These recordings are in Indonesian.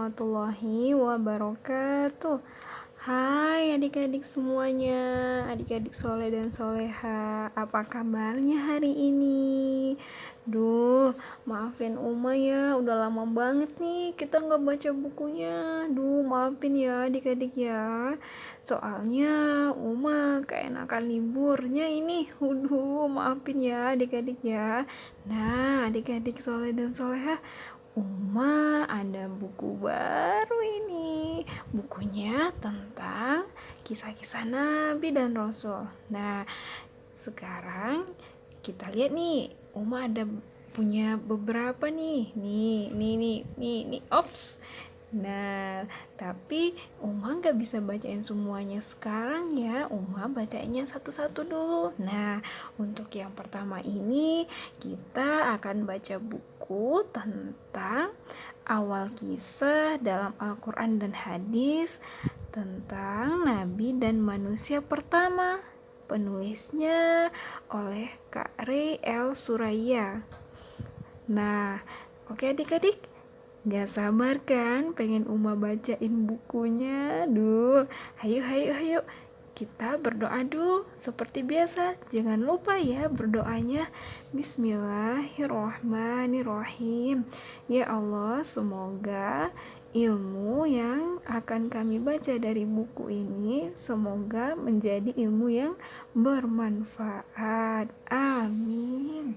warahmatullahi wabarakatuh. Hai adik-adik semuanya, adik-adik soleh dan soleha, apa kabarnya hari ini? Maafin Uma ya, udah lama banget nih kita nggak baca bukunya. Maafin ya adik-adik ya. Soalnya Uma keenakan liburnya ini. Maafin ya adik-adik ya. Nah, adik-adik soleh dan soleha, Uma ada buku baru ini. Bukunya tentang kisah-kisah Nabi dan Rasul. Nah, sekarang kita lihat nih. Uma ada punya beberapa nih. Nih. Ops. Nah, tapi Uma gak bisa bacain semuanya sekarang ya. Uma bacainnya satu-satu dulu. Nah, untuk yang pertama ini kita akan baca buku tentang awal kisah dalam Al-Quran dan hadis tentang Nabi dan manusia pertama. Penulisnya oleh Kak Ray L. Suraya. Nah, oke adik-adik, gak sabar kan pengen Uma bacain bukunya? Ayo. Kita berdoa dulu seperti biasa. Jangan lupa ya berdoanya. Bismillahirrahmanirrahim. Ya Allah, semoga ilmu yang akan kami baca dari buku ini semoga menjadi ilmu yang bermanfaat. Amin.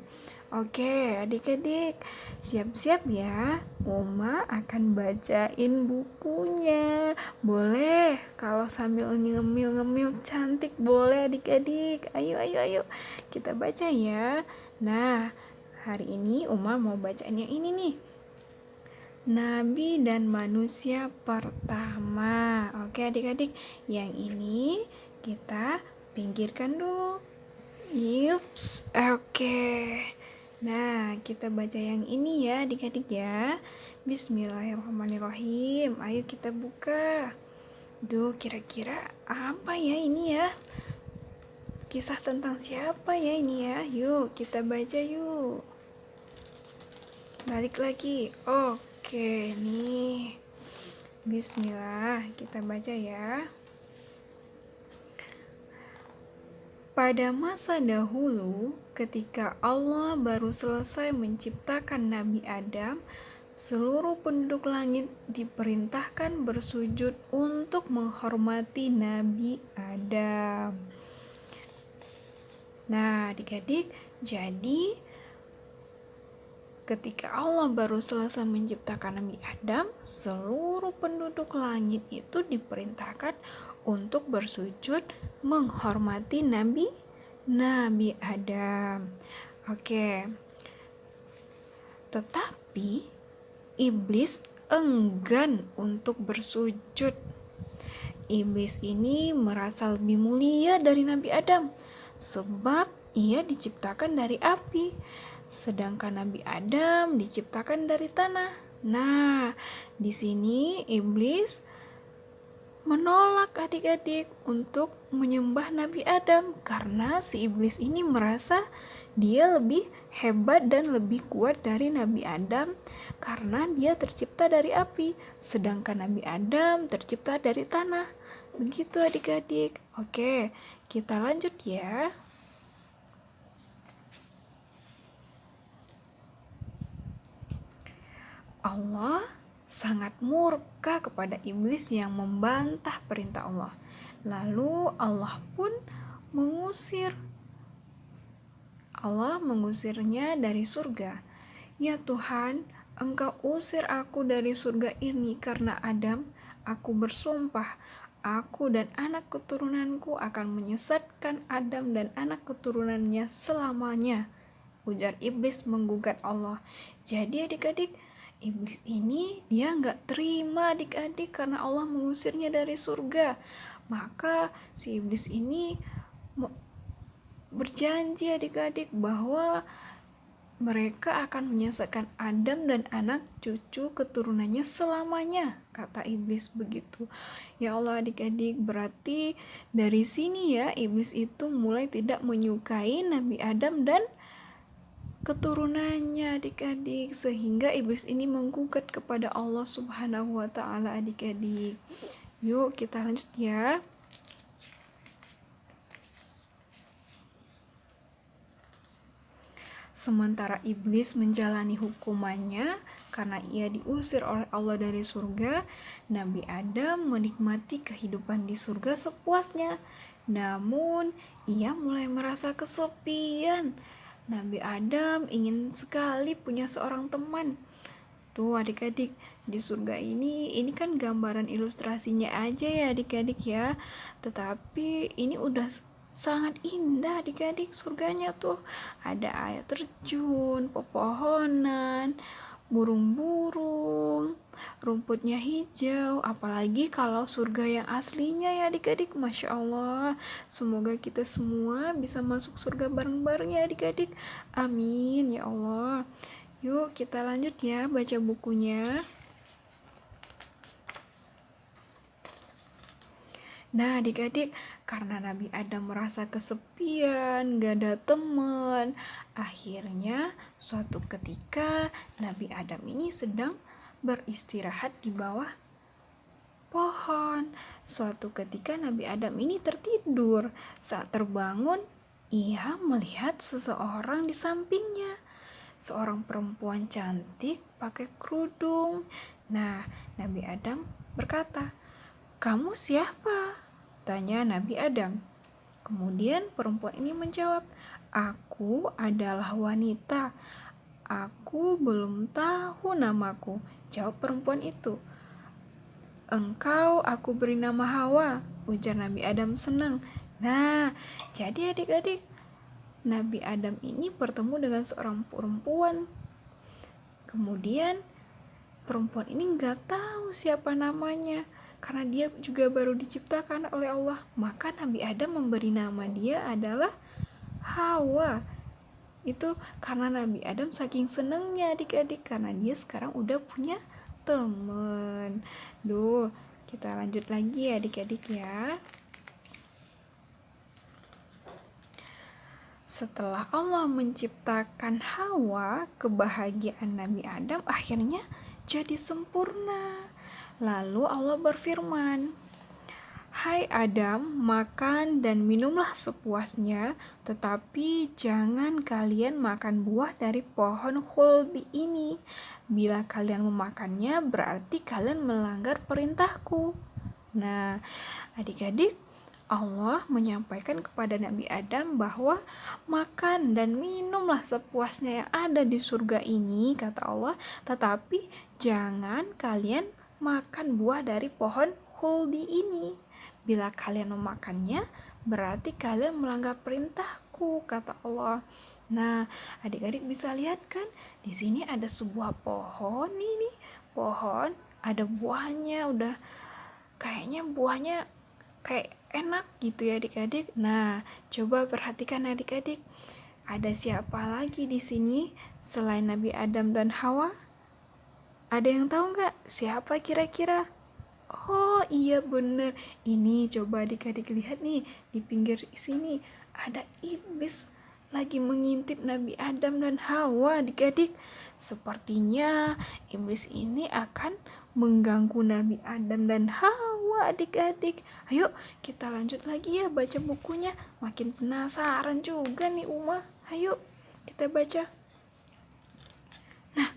Oke, adik-adik, siap-siap ya. Uma akan bacain bukunya. Boleh, kalau sambil ngemil-ngemil cantik boleh adik-adik. Ayo. Kita baca ya. Nah, hari ini Uma mau bacain yang ini nih. Nabi dan manusia pertama. Oke adik-adik, yang ini kita pinggirkan dulu. Yups, oke. Nah, kita baca yang ini ya adik-adik ya. Bismillahirrahmanirrahim. Ayo kita buka. Kira-kira apa ya ini ya? Kisah tentang siapa ya ini ya? Yuk, kita baca yuk. Balik lagi. Oke, nih. Bismillah, kita baca ya. Pada masa dahulu, ketika Allah baru selesai menciptakan Nabi Adam, seluruh penduduk langit diperintahkan bersujud untuk menghormati Nabi Adam. Nah, adik-adik, jadi ketika Allah baru selesai menciptakan Nabi Adam, seluruh penduduk langit itu diperintahkan untuk bersujud menghormati Nabi Adam. Oke. Tetapi iblis enggan untuk bersujud. Iblis ini merasa lebih mulia dari Nabi Adam sebab ia diciptakan dari api, sedangkan Nabi Adam diciptakan dari tanah. Nah, di sini iblis menolak adik-adik untuk menyembah Nabi Adam karena si iblis ini merasa dia lebih hebat dan lebih kuat dari Nabi Adam karena dia tercipta dari api, sedangkan Nabi Adam tercipta dari tanah. Begitu adik-adik. Oke, kita lanjut ya. Allah sangat murka kepada iblis yang membantah perintah Allah. Lalu Allah pun mengusirnya dari surga. Ya Tuhan, Engkau usir aku dari surga ini karena Adam. Aku bersumpah, aku dan anak keturunanku akan menyesatkan Adam dan anak keturunannya selamanya. Ujar iblis menggugat Allah. Jadi adik-adik, iblis ini dia gak terima adik-adik karena Allah mengusirnya dari surga. Maka si iblis ini berjanji adik-adik bahwa mereka akan menyesatkan Adam dan anak cucu keturunannya selamanya, kata iblis begitu. Ya Allah adik-adik, berarti dari sini ya iblis itu mulai tidak menyukai Nabi Adam dan keturunannya adik-adik, sehingga iblis ini menggugat kepada Allah Subhanahu wa taala adik-adik. Yuk kita lanjut ya. Sementara iblis menjalani hukumannya karena ia diusir oleh Allah dari surga, Nabi Adam menikmati kehidupan di surga sepuasnya. Namun, ia mulai merasa kesepian. Nabi Adam ingin sekali punya seorang teman. Tuh adik-adik, di surga ini kan gambaran ilustrasinya aja ya adik-adik ya. Tetapi ini udah sangat indah adik-adik, surganya tuh ada air terjun, pepohonan, burung-burung, rumputnya hijau. Apalagi kalau surga yang aslinya ya adik-adik, Masya Allah. Semoga kita semua bisa masuk surga bareng-bareng ya adik-adik, amin ya Allah. Yuk kita lanjut ya baca bukunya. Nah adik-adik, karena Nabi Adam merasa kesepian, gak ada teman, akhirnya suatu ketika Nabi Adam ini sedang beristirahat di bawah pohon. Suatu ketika Nabi Adam ini tertidur. Saat terbangun, ia melihat seseorang di sampingnya. Seorang perempuan cantik pakai kerudung. Nah, Nabi Adam berkata, "Kamu siapa?" tanya Nabi Adam. Kemudian perempuan ini menjawab, "Aku adalah wanita. Aku belum tahu namaku," jawab perempuan itu. "Engkau aku beri nama Hawa," ujar Nabi Adam senang. Nah, jadi adik-adik, Nabi Adam ini bertemu dengan seorang perempuan. Kemudian perempuan ini gak tahu siapa namanya, karena dia juga baru diciptakan oleh Allah. Maka Nabi Adam memberi nama dia adalah Hawa. Itu karena Nabi Adam saking senengnya adik-adik, karena dia sekarang udah punya teman. Duh, kita lanjut lagi ya adik-adik ya. Setelah Allah menciptakan Hawa, kebahagiaan Nabi Adam akhirnya jadi sempurna. Lalu Allah berfirman, "Hai Adam, makan dan minumlah sepuasnya, tetapi jangan kalian makan buah dari pohon khuldi ini. Bila kalian memakannya, berarti kalian melanggar perintahku." Nah, adik-adik, Allah menyampaikan kepada Nabi Adam bahwa makan dan minumlah sepuasnya yang ada di surga ini, kata Allah, tetapi jangan kalian makan buah dari pohon khuldi ini. Bila kalian memakannya, berarti kalian melanggar perintahku, kata Allah. Nah, adik-adik bisa lihat kan, di sini ada sebuah pohon ini, pohon ada buahnya, udah kayaknya buahnya kayak enak gitu ya adik-adik. Nah, coba perhatikan adik-adik, ada siapa lagi di sini selain Nabi Adam dan Hawa? Ada yang tahu nggak siapa kira-kira? Oh iya bener, ini coba adik-adik lihat nih, di pinggir sini ada iblis lagi mengintip Nabi Adam dan Hawa adik-adik. Sepertinya iblis ini akan mengganggu Nabi Adam dan Hawa adik-adik. Ayo kita lanjut lagi ya baca bukunya, makin penasaran juga nih Uma. Ayo kita baca. Nah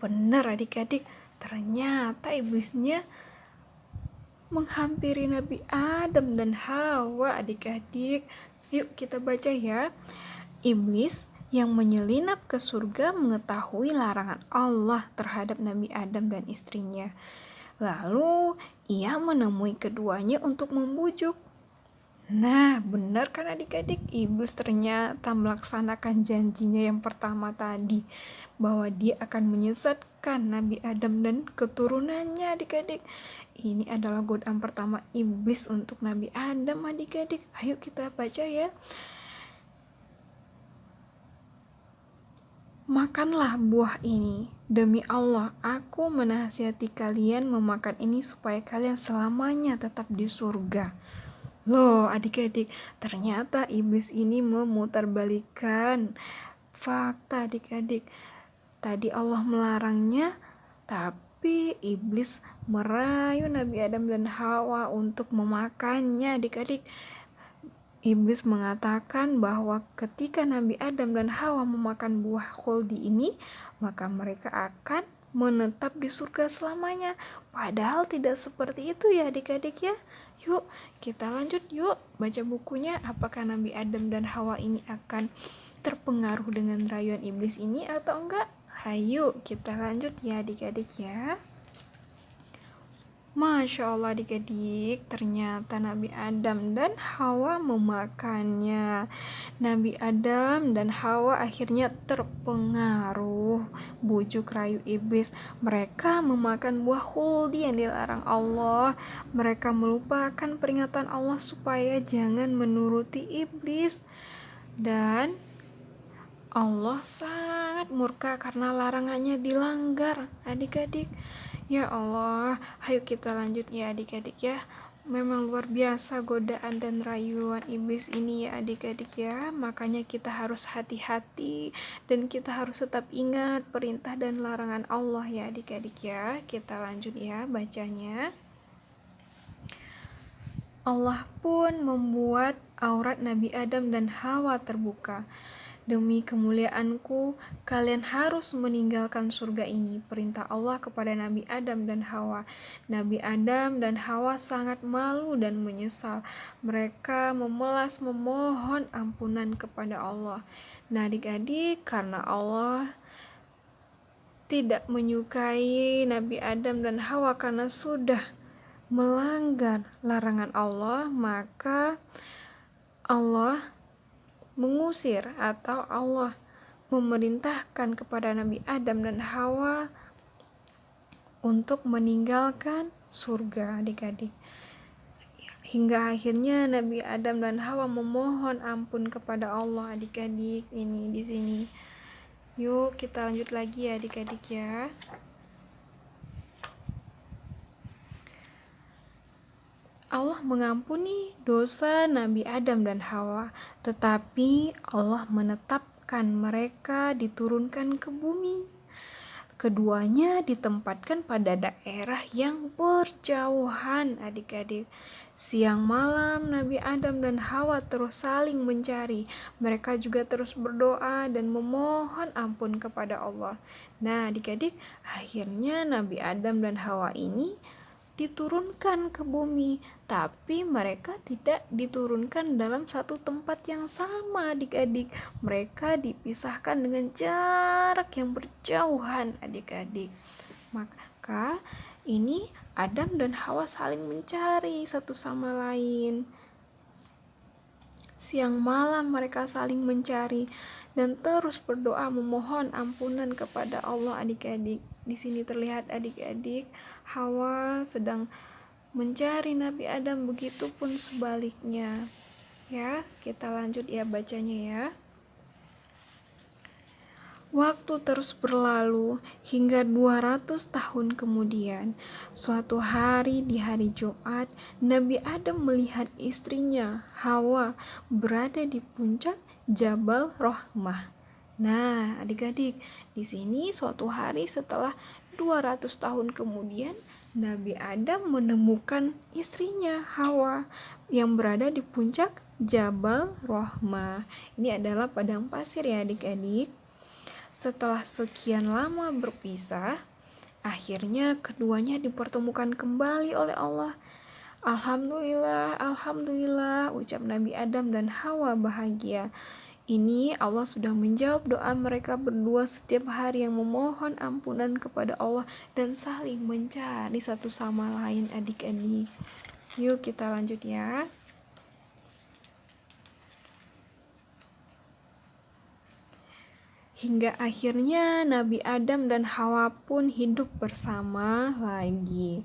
bener adik-adik, ternyata iblisnya menghampiri Nabi Adam dan Hawa adik-adik. Yuk kita baca ya. Iblis yang menyelinap ke surga mengetahui larangan Allah terhadap Nabi Adam dan istrinya. Lalu ia menemui keduanya untuk membujuk. Nah, benar kan adik-adik, iblis ternyata melaksanakan janjinya yang pertama tadi, bahwa dia akan menyesatkan Nabi Adam dan keturunannya adik-adik. Ini adalah godaan pertama iblis untuk Nabi Adam adik-adik. Ayo kita baca ya. Makanlah buah ini. Demi Allah, aku menasihati kalian memakan ini supaya kalian selamanya tetap di surga. Loh adik-adik, ternyata iblis ini memutarbalikkan fakta adik-adik. Tadi Allah melarangnya, tapi iblis merayu Nabi Adam dan Hawa untuk memakannya adik-adik. Iblis mengatakan bahwa ketika Nabi Adam dan Hawa memakan buah khuldi ini, maka mereka akan menetap di surga selamanya. Padahal tidak seperti itu ya adik-adik ya. Yuk kita lanjut yuk baca bukunya. Apakah Nabi Adam dan Hawa ini akan terpengaruh dengan rayuan iblis ini atau enggak? Ayo kita lanjut ya adik-adik ya. Masya Allah adik-adik, ternyata Nabi Adam dan Hawa memakannya. Nabi Adam dan Hawa akhirnya terpengaruh bujuk rayu iblis. Mereka memakan buah khuldi yang dilarang Allah. Mereka melupakan peringatan Allah supaya jangan menuruti iblis. Dan Allah sangat murka karena larangannya dilanggar adik-adik. Ya Allah, ayo kita lanjut ya adik-adik ya. Memang luar biasa godaan dan rayuan iblis ini ya adik-adik ya. Makanya kita harus hati-hati dan kita harus tetap ingat perintah dan larangan Allah ya adik-adik ya. Kita lanjut ya bacanya. Allah pun membuat aurat Nabi Adam dan Hawa terbuka. Demi kemuliaanku, kalian harus meninggalkan surga ini. Perintah Allah kepada Nabi Adam dan Hawa. Nabi Adam dan Hawa sangat malu dan menyesal. Mereka memelas memohon ampunan kepada Allah. Nah adik-adik, karena Allah tidak menyukai Nabi Adam dan Hawa karena sudah melanggar larangan Allah, maka Allah mengusir atau Allah memerintahkan kepada Nabi Adam dan Hawa untuk meninggalkan surga adik-adik. Hingga akhirnya Nabi Adam dan Hawa memohon ampun kepada Allah adik-adik. Ini di sini. Yuk kita lanjut lagi ya adik-adik ya. Allah mengampuni dosa Nabi Adam dan Hawa, tetapi Allah menetapkan mereka diturunkan ke bumi. Keduanya ditempatkan pada daerah yang berjauhan adik-adik. Siang malam Nabi Adam dan Hawa terus saling mencari. Mereka juga terus berdoa dan memohon ampun kepada Allah. Nah adik-adik, akhirnya Nabi Adam dan Hawa ini diturunkan ke bumi, tapi mereka tidak diturunkan dalam satu tempat yang sama adik-adik. Mereka dipisahkan dengan jarak yang berjauhan adik-adik. Maka ini Adam dan Hawa saling mencari satu sama lain. Siang malam mereka saling mencari dan terus berdoa memohon ampunan kepada Allah adik-adik. Di sini terlihat adik-adik Hawa sedang mencari Nabi Adam, begitupun sebaliknya. Ya, kita lanjut ya bacanya ya. Waktu terus berlalu hingga 200 tahun kemudian. Suatu hari di hari Jumat, Nabi Adam melihat istrinya Hawa berada di puncak Jabal Rahmah. Nah, adik-adik, di sini suatu hari setelah 200 tahun kemudian, Nabi Adam menemukan istrinya Hawa yang berada di puncak Jabal Rahmah. Ini adalah padang pasir ya adik-adik. Setelah sekian lama berpisah, akhirnya keduanya dipertemukan kembali oleh Allah. Alhamdulillah, alhamdulillah, ucap Nabi Adam dan Hawa bahagia. Ini Allah sudah menjawab doa mereka berdua setiap hari yang memohon ampunan kepada Allah dan saling mencari satu sama lain adik-adik. Yuk kita lanjut ya. Hingga akhirnya Nabi Adam dan Hawa pun hidup bersama lagi.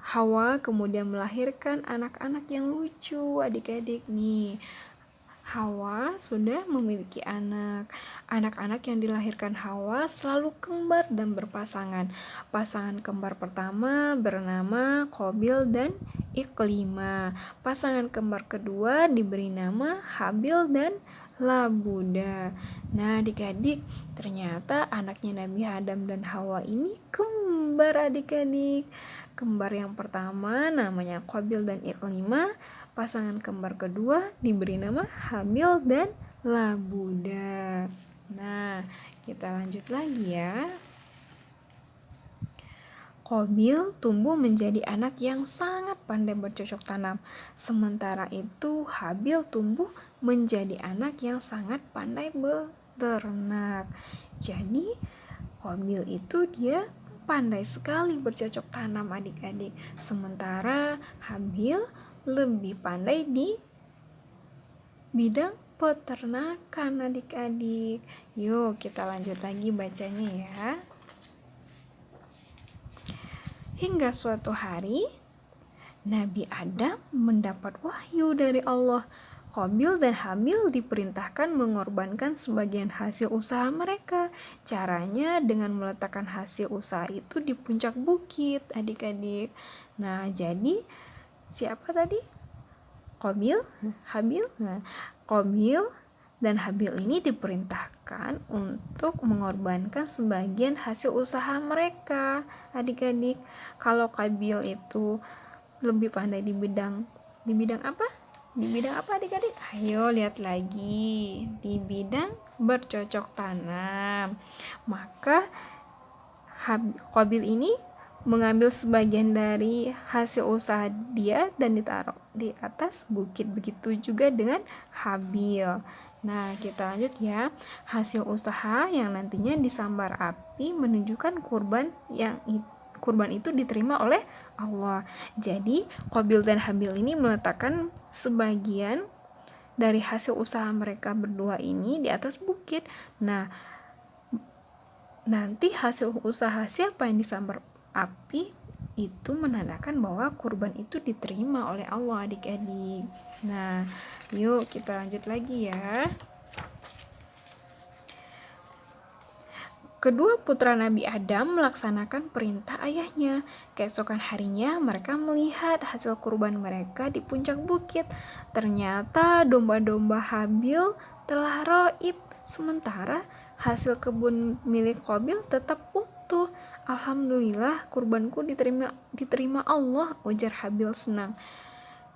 Hawa kemudian melahirkan anak-anak yang lucu adik-adik nih. Hawa sudah memiliki anak. Anak-anak yang dilahirkan Hawa selalu kembar dan berpasangan. Pasangan kembar pertama bernama Qabil dan Iklima. Pasangan kembar kedua diberi nama Habil dan labuda. Nah, adik-adik, ternyata anaknya Nabi Adam dan Hawa ini kembar adik-adik. Kembar yang pertama namanya Qabil dan Iklimah, pasangan kembar kedua diberi nama Habil dan Labuda. Nah, kita lanjut lagi ya. Qabil tumbuh menjadi anak yang sangat pandai bercocok tanam. Sementara itu Habil tumbuh menjadi anak yang sangat pandai beternak. Jadi Qabil itu dia pandai sekali bercocok tanam adik-adik. Sementara Habil lebih pandai di bidang peternakan adik-adik. Yuk kita lanjut lagi bacanya ya. Hingga suatu hari, Nabi Adam mendapat wahyu dari Allah. Qabil dan Habil diperintahkan mengorbankan sebagian hasil usaha mereka. Caranya dengan meletakkan hasil usaha itu di puncak bukit, adik-adik. Nah, jadi siapa tadi? Qabil, Habil. Nah, Qabil dan Habil ini diperintahkan untuk mengorbankan sebagian hasil usaha mereka, adik-adik. Kalau Qabil itu lebih pandai di bidang apa? Di bidang apa adik-adik? Ayo lihat lagi. Di bidang bercocok tanam. Maka Qabil ini mengambil sebagian dari hasil usaha dia dan ditaruh di atas bukit. Begitu juga dengan Habil. Nah, kita lanjut ya. Hasil usaha yang nantinya disambar api menunjukkan kurban itu diterima oleh Allah. Jadi, Qabil dan Habil ini meletakkan sebagian dari hasil usaha mereka berdua ini di atas bukit. Nah, nanti hasil usaha siapa yang disambar api itu menandakan bahwa kurban itu diterima oleh Allah adik-adik. Nah, yuk kita lanjut lagi ya. Kedua putra Nabi Adam melaksanakan perintah ayahnya. Keesokan harinya mereka melihat hasil kurban mereka di puncak bukit. Ternyata domba-domba Habil telah roib, sementara hasil kebun milik Qabil tetap utuh. Alhamdulillah, kurbanku diterima Allah, ujar Habil senang.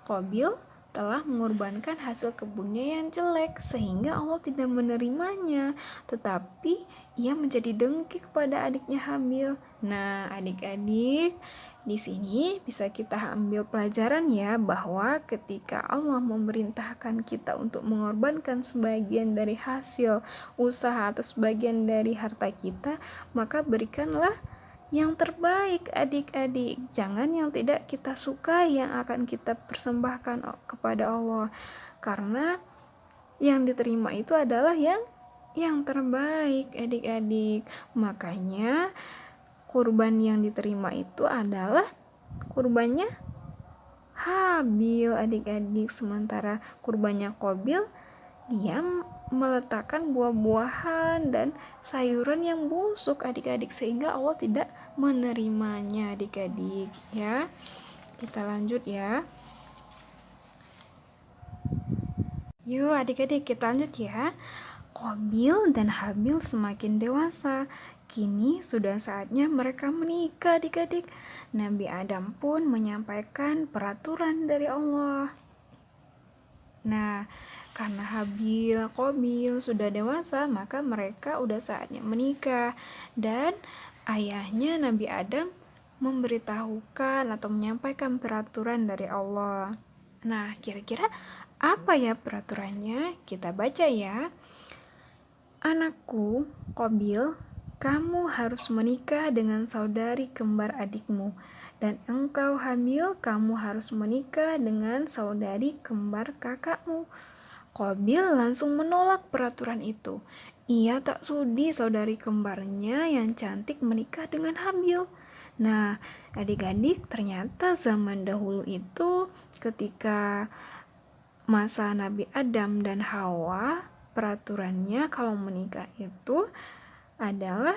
Qabil telah mengorbankan hasil kebunnya yang jelek sehingga Allah tidak menerimanya, tetapi ia menjadi dengki kepada adiknya Habil. Nah, adik-adik, di sini bisa kita ambil pelajaran ya, bahwa ketika Allah memerintahkan kita untuk mengorbankan sebagian dari hasil usaha atau sebagian dari harta kita, maka berikanlah yang terbaik adik-adik. Jangan yang tidak kita suka yang akan kita persembahkan kepada Allah, karena yang diterima itu adalah yang terbaik adik-adik. Makanya kurban yang diterima itu adalah kurbannya Habil adik-adik, sementara kurbannya Qabil dia meletakkan buah-buahan dan sayuran yang busuk adik-adik, sehingga Allah tidak menerimanya adik-adik ya. Kita lanjut ya. Yuk adik-adik kita lanjut ya. Qabil dan Habil semakin dewasa. Kini sudah saatnya mereka menikah adik-adik. Nabi Adam pun menyampaikan peraturan dari Allah. Nah, karena Habil, Qabil sudah dewasa, maka mereka udah saatnya menikah. Dan ayahnya Nabi Adam memberitahukan atau menyampaikan peraturan dari Allah. Nah, kira-kira apa ya peraturannya? Kita baca ya. Anakku, Qabil, kamu harus menikah dengan saudari kembar adikmu. Dan engkau Habil, kamu harus menikah dengan saudari kembar kakakmu. Qabil langsung menolak peraturan itu. Ia tak sudi saudari kembarnya yang cantik menikah dengan Habil. Nah, adik-adik, ternyata zaman dahulu itu ketika masa Nabi Adam dan Hawa, peraturannya kalau menikah itu adalah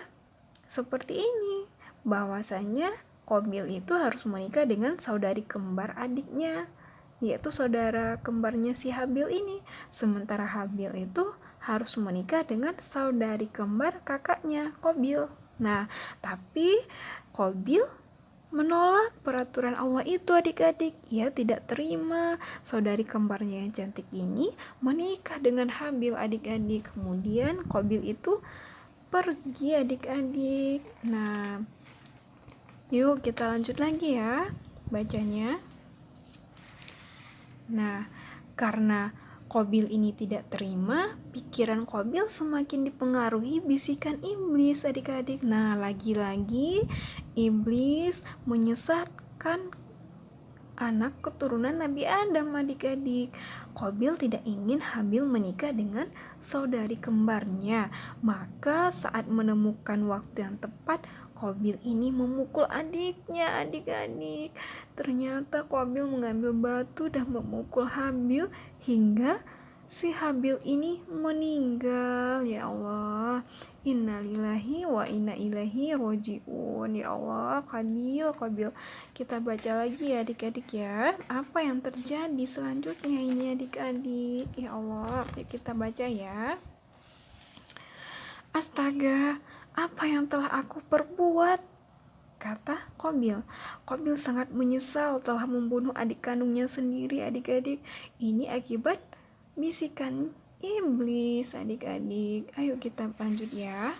seperti ini, bahwasanya Qabil itu harus menikah dengan saudari kembar adiknya. yaitu saudara kembarnya si Habil ini. Sementara Habil itu harus menikah dengan saudari kembar kakaknya, Qabil. Nah, tapi Qabil menolak peraturan Allah itu adik-adik. Ia tidak terima saudari kembarnya yang cantik ini menikah dengan Habil adik-adik. Kemudian Qabil itu pergi adik-adik. Nah, yuk kita lanjut lagi ya bacanya. Nah, karena Qabil ini tidak terima, pikiran Qabil semakin dipengaruhi bisikan iblis adik-adik. Nah, lagi-lagi iblis menyesatkan anak keturunan Nabi Adam adik-adik. Qabil tidak ingin Habil menikah dengan saudari kembarnya. Maka saat menemukan waktu yang tepat, Qabil ini memukul adiknya adik-adik. Ternyata Qabil mengambil batu dan memukul Habil hingga si Habil ini meninggal. Ya Allah, innalillahi wa inna ilaihi rojiun. Ya Allah, Qabil. Kita baca lagi ya adik-adik ya, apa yang terjadi selanjutnya ini adik-adik. Ya Allah, yuk kita baca ya. Astaga, apa yang telah aku perbuat? Kata Qabil. Qabil sangat menyesal telah membunuh adik kandungnya sendiri adik-adik. Ini akibat bisikan iblis adik-adik. Ayo kita lanjut ya.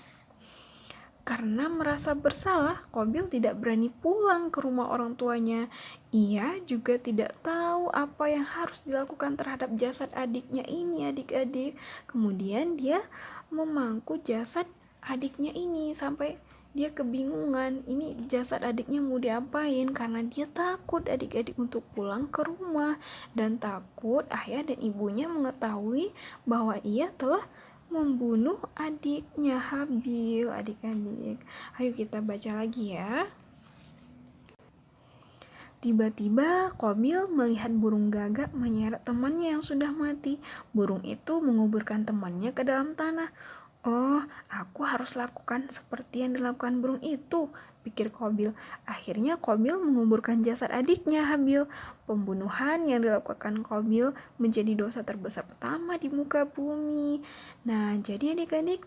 Karena merasa bersalah, Qabil tidak berani pulang ke rumah orang tuanya. Ia juga tidak tahu apa yang harus dilakukan terhadap jasad adiknya ini adik-adik. Kemudian dia memangku jasad adiknya ini sampai dia kebingungan, ini jasad adiknya mau diapain, karena dia takut adik-adik untuk pulang ke rumah dan takut ayah dan ibunya mengetahui bahwa ia telah membunuh adiknya Habil adik-adik. Ayo kita baca lagi ya. Tiba-tiba Qabil melihat burung gagak menyeret temannya yang sudah mati. Burung itu menguburkan temannya ke dalam tanah. Oh, aku harus lakukan seperti yang dilakukan burung itu, pikir Qabil. Akhirnya Qabil menguburkan jasad adiknya Habil. Pembunuhan yang dilakukan Qabil menjadi dosa terbesar pertama di muka bumi. Nah, jadi adik-adik,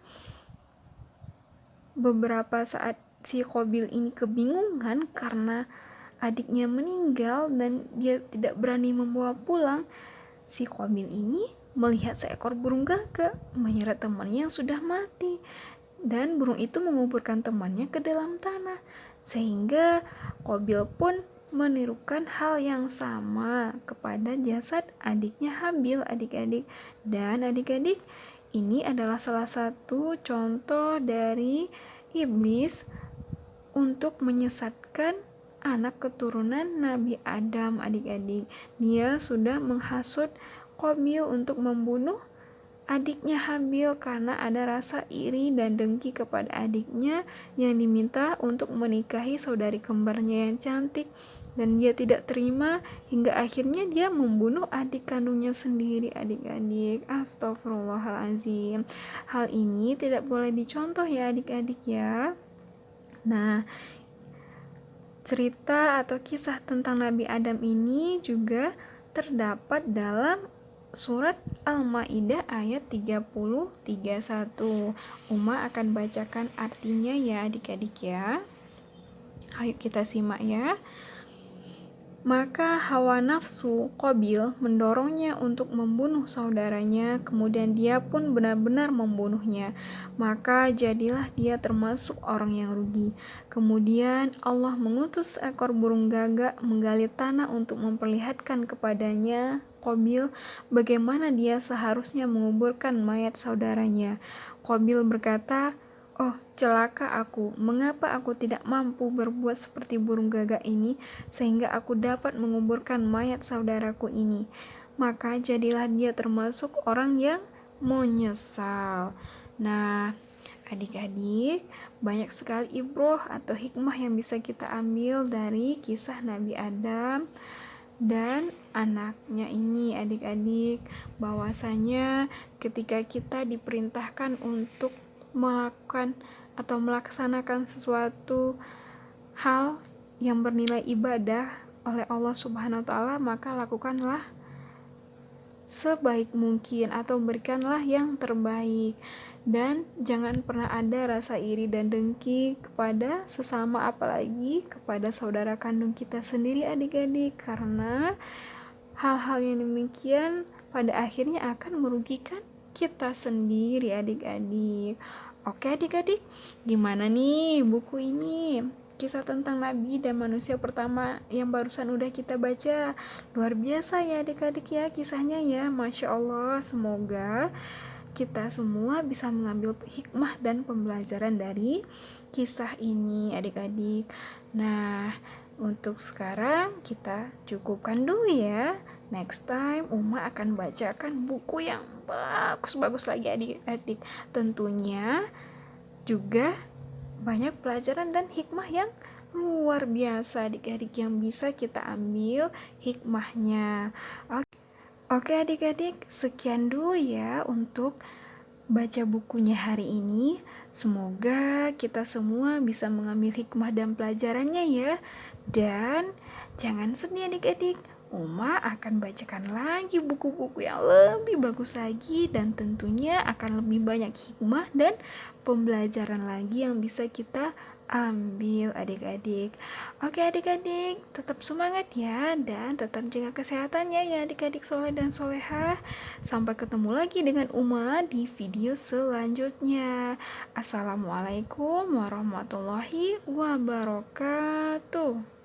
beberapa saat si Qabil ini kebingungan karena adiknya meninggal dan dia tidak berani membawa pulang. Si Qabil ini melihat seekor burung gagak menyeret temannya yang sudah mati, dan burung itu menguburkan temannya ke dalam tanah, sehingga Qabil pun menirukan hal yang sama kepada jasad adiknya Habil adik-adik. Dan adik-adik, ini adalah salah satu contoh dari iblis untuk menyesatkan anak keturunan Nabi Adam adik-adik. Dia sudah menghasut Qabil untuk membunuh adiknya Habil karena ada rasa iri dan dengki kepada adiknya yang diminta untuk menikahi saudari kembarnya yang cantik, dan dia tidak terima hingga akhirnya dia membunuh adik kandungnya sendiri adik-adik. Astagfirullahaladzim. Hal ini tidak boleh dicontoh ya adik-adik ya. Nah, cerita atau kisah tentang Nabi Adam ini juga terdapat dalam surat Al-Maidah ayat 30-31. Uma akan bacakan artinya ya adik-adik ya. Ayo kita simak ya. Maka hawa nafsu Qabil mendorongnya untuk membunuh saudaranya, kemudian dia pun benar-benar membunuhnya. Maka jadilah dia termasuk orang yang rugi. Kemudian Allah mengutus seekor burung gagak menggali tanah untuk memperlihatkan kepadanya Qabil bagaimana dia seharusnya menguburkan mayat saudaranya. Qabil berkata, "Oh, celaka aku, mengapa aku tidak mampu berbuat seperti burung gagak ini, sehingga aku dapat menguburkan mayat saudaraku ini." Maka jadilah dia termasuk orang yang menyesal. Nah, adik-adik, banyak sekali ibroh atau hikmah yang bisa kita ambil dari kisah Nabi Adam dan anaknya ini adik-adik, bahwasanya ketika kita diperintahkan untuk melakukan atau melaksanakan sesuatu hal yang bernilai ibadah, oleh Allah Subhanahu wa taala, maka lakukanlah sebaik mungkin atau berikanlah yang terbaik, dan jangan pernah ada rasa iri dan dengki kepada sesama, apalagi kepada saudara kandung kita sendiri adik-adik, karena hal-hal yang demikian pada akhirnya akan merugikan kita sendiri adik-adik. Oke adik-adik, gimana nih buku ini? Kisah tentang Nabi dan manusia pertama yang barusan udah kita baca. Luar biasa ya adik-adik ya kisahnya ya. Masya Allah, semoga kita semua bisa mengambil hikmah dan pembelajaran dari kisah ini adik-adik. Nah, untuk sekarang kita cukupkan dulu ya. Next time Uma akan bacakan buku yang bagus-bagus lagi adik-adik. Tentunya juga banyak pelajaran dan hikmah yang luar biasa adik-adik yang bisa kita ambil hikmahnya. Oke adik-adik, sekian dulu ya untuk baca bukunya hari ini. Semoga kita semua bisa mengambil hikmah dan pelajarannya ya. Dan jangan sedih adik-adik, Uma akan bacakan lagi buku-buku yang lebih bagus lagi, dan tentunya akan lebih banyak hikmah dan pembelajaran lagi yang bisa kita ambil adik-adik. Oke adik-adik, tetap semangat ya, dan tetap jaga kesehatannya ya adik-adik soleh dan solehah. Sampai ketemu lagi dengan Uma di video selanjutnya. Assalamualaikum warahmatullahi wabarakatuh.